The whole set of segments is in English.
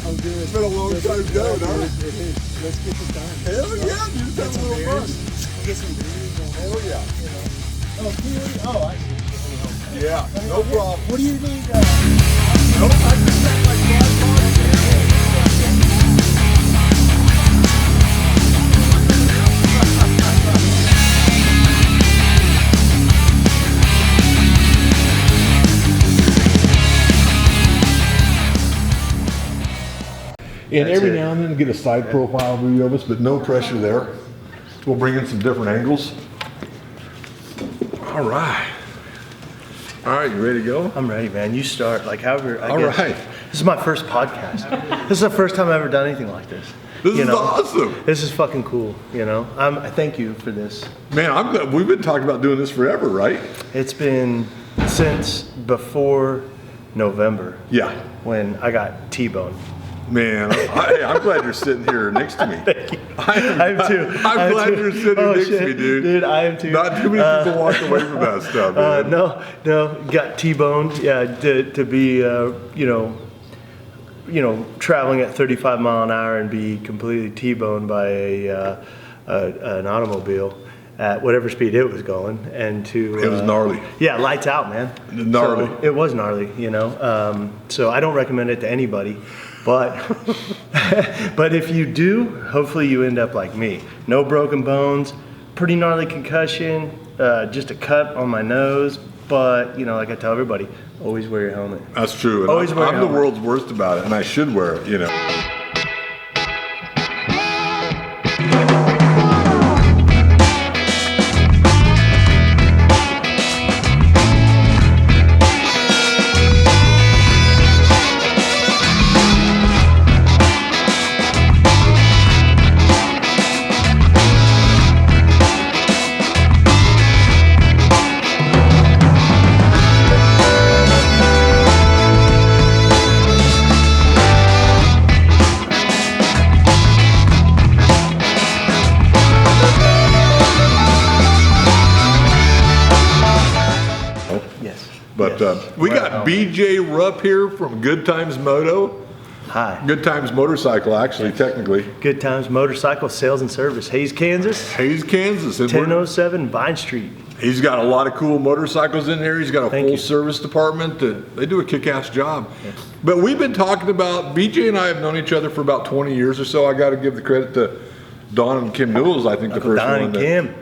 Oh, dude. It's been a long time going, huh? It is. Let's get this done. Hell yeah, dude. Just have a little fun. Get some beers going. Hell yeah. You know. Oh, I see. Yeah, no problem. What do you need? Nope, I just got my quad bar. And every now and then get a side profile video of us, but no pressure there. We'll bring in some different angles. All right. All right, you ready to go? I'm ready, man. You start, like, however. All right. This is my first podcast. This is the first time I've ever done anything like this. This is awesome. This is fucking cool, you know? I thank you for this. Man, we've been talking about doing this forever, right? It's been since before November. Yeah. When I got T-boned. Man, I'm glad you're sitting here next to me. Thank you. I am too. I'm glad you're sitting next to me, dude. Dude, I am too. Not too many people walk away from that stuff, man. No, got T-boned. Yeah, to be, traveling at 35 mile an hour and be completely T-boned by an automobile at whatever speed it was going, and to it was gnarly. Yeah, lights out, man. Gnarly. So it was gnarly, you know. So I don't recommend it to anybody. But if you do, hopefully you end up like me. No broken bones, pretty gnarly concussion, just a cut on my nose. But, you know, like I tell everybody, always wear your helmet. That's true. And Always wear your I'm the helmet. world's worst about it, and I should wear it, you know. But we got BJ Rupp here from Good Times Moto. Hi. Good Times Motorcycle, actually, technically. Good Times Motorcycle Sales and Service, Hayes, Kansas. Hayes, Kansas. And 1007 Vine Street. he's got a lot of cool motorcycles in there. He's got a full service department. They do a kick-ass job. Yes. But we've been talking about, BJ and I have known each other for about 20 years or so. I got to give the credit to Don and Kim Newells, I think, Uncle the first Don one. and Kim.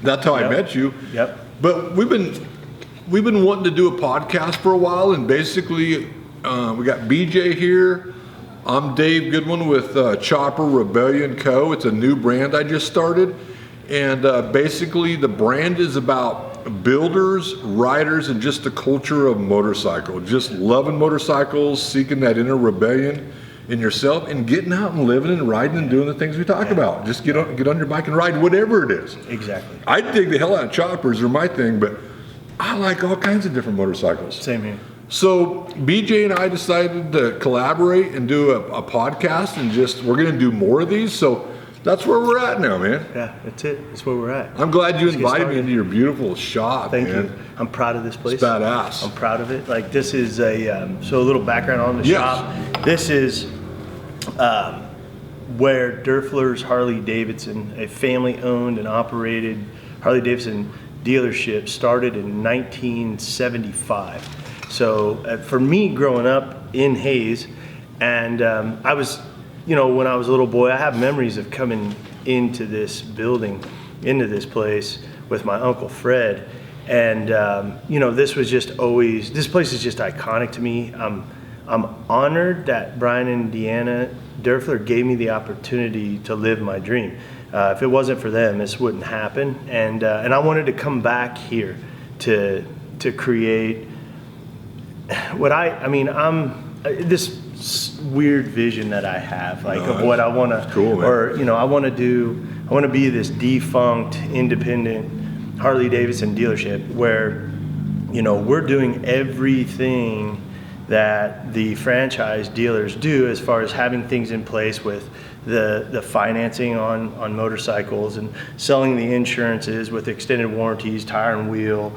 That's how I met you. Yep. But we've been wanting to do a podcast for a while, and basically we got BJ here. I'm Dave Goodwin with Chopper Rebellion Co. It's a new brand I just started, and basically the brand is about builders, riders, and just the culture of motorcycle. Just loving motorcycles, seeking that inner rebellion in yourself, and getting out and living and riding and doing the things we talk about. Just get on your bike and ride, whatever it is. Exactly. I dig the hell out of choppers, they're my thing, but I like all kinds of different motorcycles. Same here. So BJ and I decided to collaborate and do a podcast, and we're going to do more of these. So that's where we're at now, man. Yeah, that's it. That's where we're at. I'm glad you invited me into your beautiful shop. Thank man. you. I'm proud of this place. It's badass. I'm proud of it. Like, this is so a little background on the shop. This is where Durfler's Harley Davidson, a family-owned and operated Harley Davidson dealership, started in 1975. So for me, growing up in Hayes, and I was, when I was a little boy, I have memories of coming into this building, into this place with my Uncle Fred. And, this was just always, this place is just iconic to me. I'm honored that Brian and Deanna Durfler gave me the opportunity to live my dream. If it wasn't for them, this wouldn't happen. And I wanted to come back here to create what this weird vision that I have, like, of what I want to, cool, or I want to be this defunct independent Harley Davidson dealership where we're doing everything that the franchise dealers do as far as having things in place with the financing on motorcycles and selling the insurances with extended warranties, tire and wheel,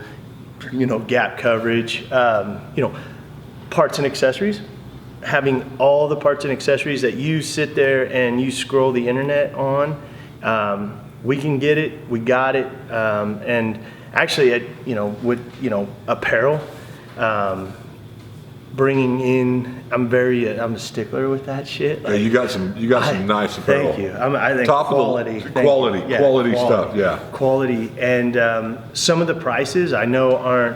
gap coverage, parts and accessories, having all the parts and accessories that you sit there and you scroll the internet on. We can get it, we got it, and actually, with apparel, bringing in, I'm a stickler with that shit. Yeah, you got some nice apparel. Thank you. I think Top quality, of the quality stuff. Yeah, quality, and some of the prices I know aren't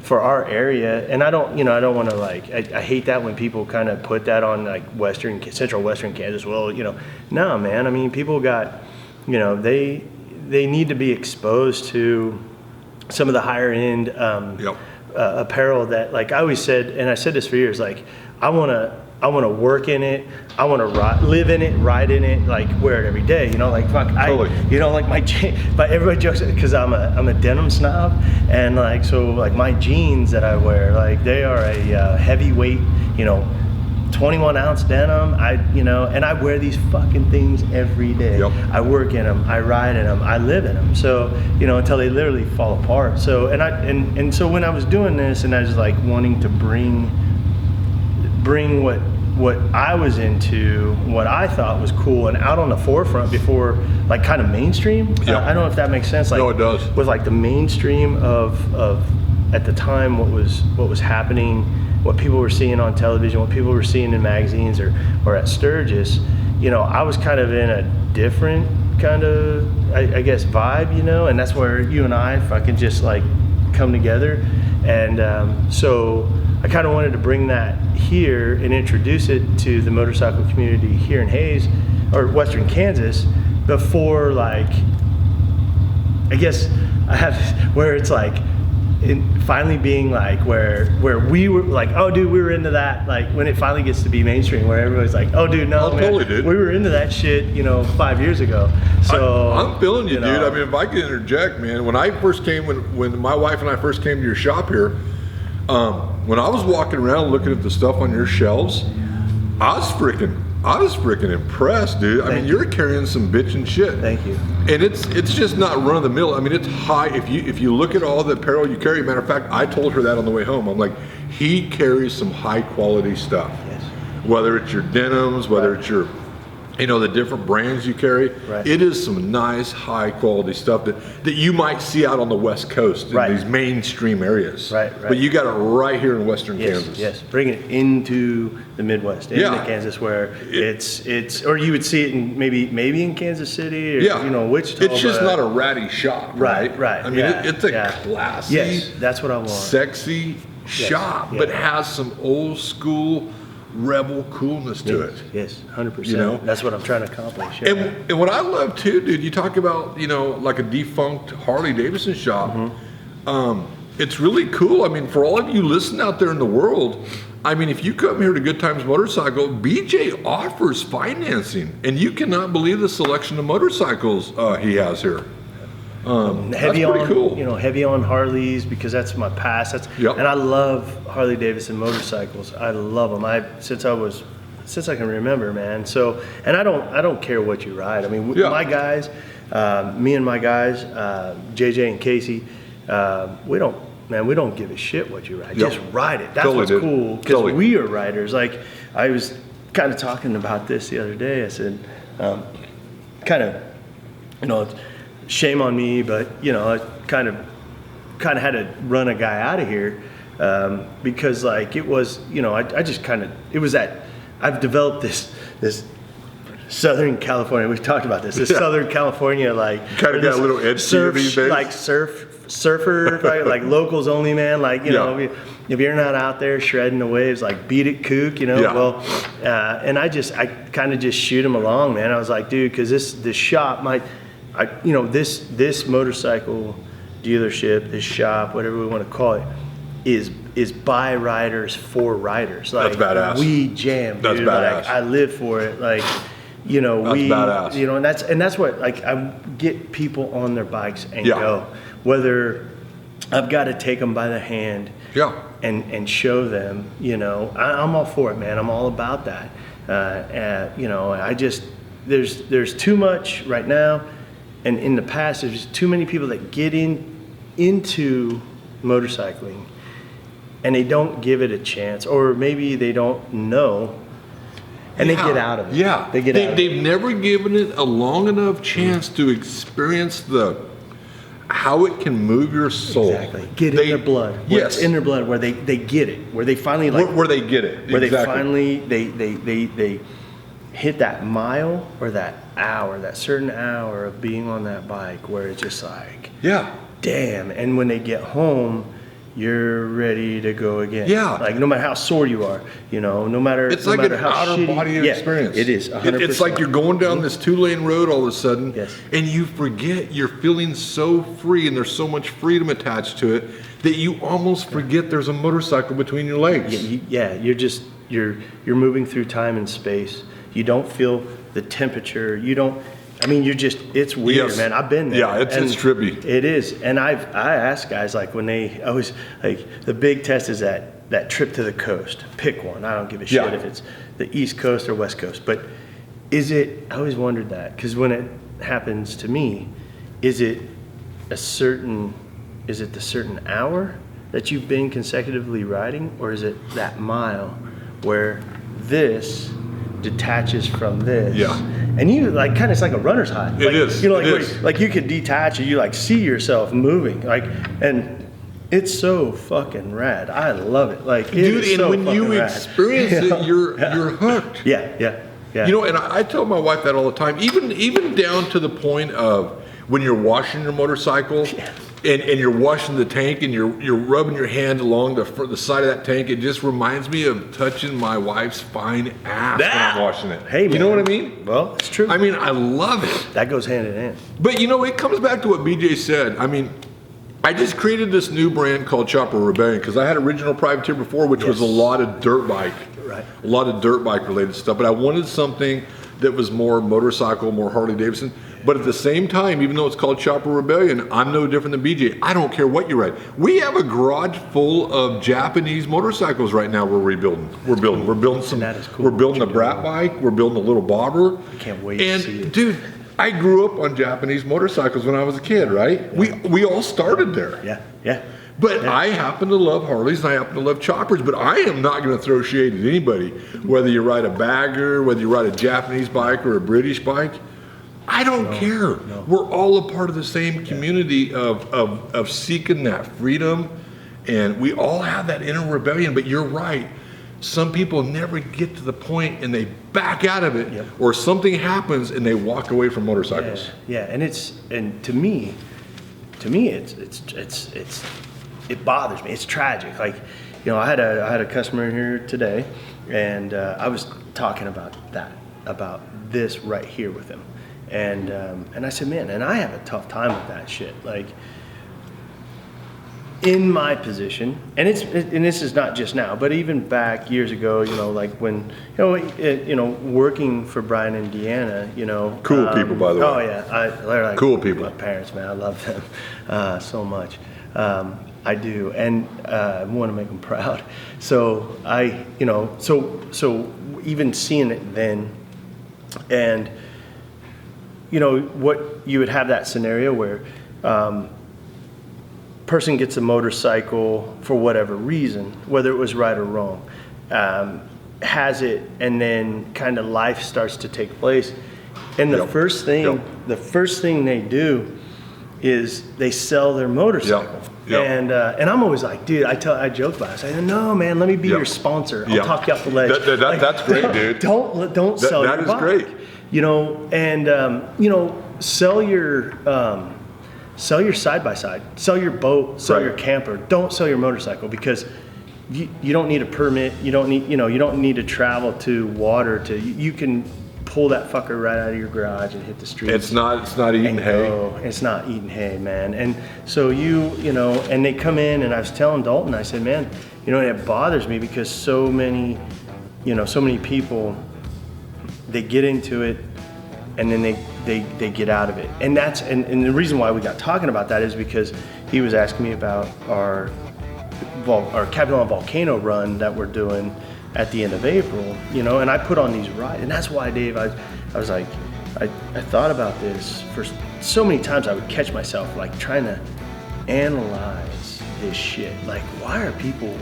for our area, and I don't want to I hate that when people kind of put that on like central western Kansas. Well, no, man. I mean, people got, they need to be exposed to some of the higher end apparel that, like I always said, and I said this for years, like I want to work in it, I want to live in it, ride in it, like wear it every day, like fuck, totally. Like but everybody jokes because I'm a denim snob, and like so like my jeans that I wear, like they are a heavyweight, 21 ounce denim, and I wear these fucking things every day. Yep. I work in them, I ride in them, I live in them. So, until they literally fall apart. So, and so when I was doing this and I was like wanting to bring what I was into, what I thought was cool and out on the forefront before like kind of mainstream. Yep. I don't know if that makes sense. Like, no, it does. With like the mainstream of at the time what was happening, what people were seeing on television, what people were seeing in magazines or at Sturgis, I was kind of in a different kind of, I guess, vibe, and that's where you and I fucking just like come together. And so I kind of wanted to bring that here and introduce it to the motorcycle community here in Hayes or Western Kansas before, like, I guess I have where it's like, finally being like where we were like, oh dude, we were into that, like when it finally gets to be mainstream where everybody's like, oh dude, no, man, totally, dude. We were into that shit 5 years ago. So I'm feeling you, dude. I mean, if I could interject, man, when I first came, when my wife and I first came to your shop here, when I was walking around looking at the stuff on your shelves, I was freaking impressed, dude. I mean, you're carrying some bitchin' shit. Thank you. And it's just not run of the mill. I mean, it's high. If you look at all the apparel you carry, matter of fact, I told her that on the way home. I'm like, he carries some high quality stuff. Yes. Whether it's your denims, whether it's your, the different brands you carry. Right. It is some nice high quality stuff that you might see out on the West Coast in these mainstream areas. Right. But you got it right here in Western Kansas. Yes, bring it into the Midwest, into Kansas, where it's, or you would see it in maybe in Kansas City or Wichita. It's just not a ratty shop, right? Right. I mean, it's a classy, yes, that's what I want. Sexy shop, but has some old school rebel coolness to it. Yes, 100%. That's what I'm trying to accomplish. Yeah. And what I love too, dude, you talk about, like a defunct Harley Davidson shop. Mm-hmm. It's really cool. I mean, for all of you listening out there in the world, I mean, if you come here to Good Times Motorcycle, BJ offers financing, and you cannot believe the selection of motorcycles he has here. Heavy that's pretty on, cool. Heavy on Harleys because that's my past. And I love Harley Davidson motorcycles. I love them. Since I can remember, man. So, and I don't care what you ride. I mean, my guys, me and my guys, JJ and Casey, we don't give a shit what you ride. Just ride it. That's what's cool because we are riders. Like I was kind of talking about this the other day. I said, kind of, shame on me, but I kind of had to run a guy out of here because like it was, I just kind of, it was that I've developed this Southern California. We've talked about this. Southern California, like kind of got a little edge to these days. Like surfer, like locals only, man. Like if you're not out there shredding the waves, like beat it, kook. Well, and I kind of just shoot him along, man. I was like, dude, because this shop might. This motorcycle dealership, this shop, whatever we want to call it, is by riders for riders. Like, that's badass. We jam, dude. That's badass. Like, I live for it. Like, that's badass. And that's what, like, I get people on their bikes and go. Whether I've got to take them by the hand and show them, I'm all for it, man. I'm all about that. I just, there's too much right now. And in the past, there's just too many people that get into motorcycling and they don't give it a chance, or maybe they don't know, and they get out of it. Yeah, they've never given it a long enough chance to experience how it can move your soul. Exactly. Get in their blood. Yes. It's in their blood where they get it. Where they finally where they get it. Where exactly. they hit that mile or that hour, that certain hour of being on that bike where it's just like, yeah, damn. And when they get home, you're ready to go again. Yeah. Like no matter how sore you are, no matter. It's no like matter an how outer shitty, body experience. It is. 100%. It's like you're going down this 2-lane road all of a sudden, Yes. and you forget you're feeling so free, and there's so much freedom attached to it that you almost forget there's a motorcycle between your legs. You're moving through time and space. You don't feel the temperature. It's weird, Yes. man. I've been there. Yeah, it's trippy. It is. And I ask guys, like, when they always, like, the big test is that trip to the coast. Pick one. I don't give a shit if it's the East Coast or West Coast. But I always wondered that, because when it happens to me, is it the certain hour that you've been consecutively riding, or is it that mile where this detaches from this? Yeah. And you like it's like a runner's high. It is. Like you could detach and you like see yourself moving. And it's so fucking rad. I love it. Like, dude, it is so when you rad. experience it, you're hooked. Yeah. And I tell my wife that all the time, even down to the point of when you're washing your motorcycle. Yeah. And you're washing the tank and you're rubbing your hand along the side of that tank. It just reminds me of touching my wife's fine ass when I'm washing it. Hey, man. You know what I mean? Well, it's true. I mean, I love it. That goes hand in hand. But it comes back to what BJ said. I mean, I just created this new brand called Chopper Rebellion because I had Original Privateer before, which was a lot of dirt bike. Right. A lot of dirt bike related stuff. But I wanted something that was more motorcycle, more Harley Davidson. But at the same time, even though it's called Chopper Rebellion, I'm no different than BJ. I don't care what you ride. We have a garage full of Japanese motorcycles right now we're rebuilding. We're building some. That is cool. We're building a brat bike. We're building a little bobber. I can't wait to see it. Dude, I grew up on Japanese motorcycles when I was a kid, right? Yeah. We all started there. Yeah. But I happen to love Harleys and I happen to love choppers, but I am not going to throw shade at anybody. Whether you ride a bagger, whether you ride a Japanese bike or a British bike, I don't care. No. We're all a part of the same community of seeking that freedom, and we all have that inner rebellion, but you're right. Some people never get to the point and they back out of it, or something happens and they walk away from motorcycles. Yeah, and to me it bothers me. It's tragic. Like, I had a customer in here today, and I was talking about this right here with him. And I said, man, and I have a tough time with that shit. Like, in my position, and this is not just now, but even back years ago, like when, working for Brian and Deanna, cool people, by the way. Oh yeah, they're like cool people. My parents, man, I love them so much. I do, and I want to make them proud. So so even seeing it then, and what you would have that scenario where person gets a motorcycle for whatever reason, whether it was right or wrong, has it, and then kind of life starts to take place, and the first thing they do is they sell their motorcycle. And I'm always like, dude, I joke about it. I say, no, man, let me be your sponsor. I'll talk you off the ledge. That's great, dude. Don't sell your bike. That is great. Sell your side-by-side, sell your boat, sell your camper. Don't sell your motorcycle, because you don't need a permit. You don't need to travel to water you can pull that fucker right out of your garage and hit the street. It's not eating hay. It's not eating hay, man. And so and they come in, and I was telling Dalton, I said, man, it bothers me because so many people, they get into it and then they get out of it. And and the reason why we got talking about that is because he was asking me about our Capital Volcano run that we're doing at the end of April, and I put on these rides. And that's why, Dave, I was like, I thought about this for so many times. I would catch myself like trying to analyze this shit. Like, why are people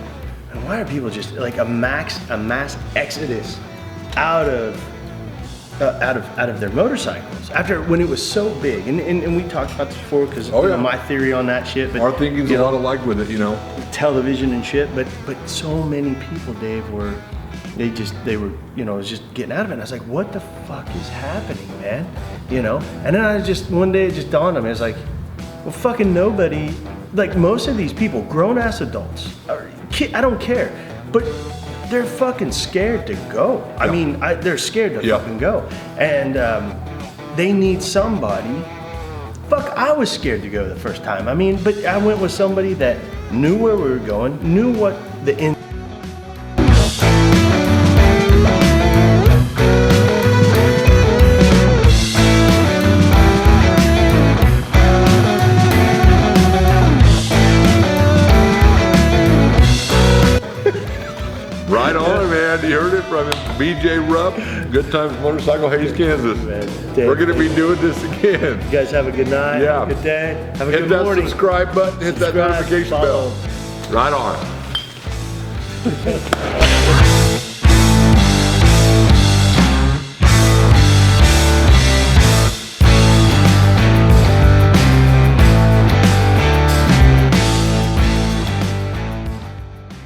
and why are people just like a mass exodus out of their motorcycles after when it was so big, and we talked about this before because my theory on that shit. But our thinking's a lot alike with it, you know. Television and shit, but so many people, Dave, were you know, just getting out of it. And I was like, what the fuck is happening, man? You know? And then one day it just dawned on me. I was like, well, fucking nobody, like most of these people, grown ass adults, I don't care, but they're fucking scared to go. I mean, they're scared to fucking go. And they need somebody. Fuck, I was scared to go the first time. I mean, but I went with somebody that knew where we were going, knew what the end. Right on, man. You heard it from him. BJ Rupp, Good Times Motorcycle, Hayes, Kansas. We're going to be doing this again. You guys have a good night. Yeah. Good day. Have a Hit good that morning. subscribe button. Hit that notification follow. bell. Right on.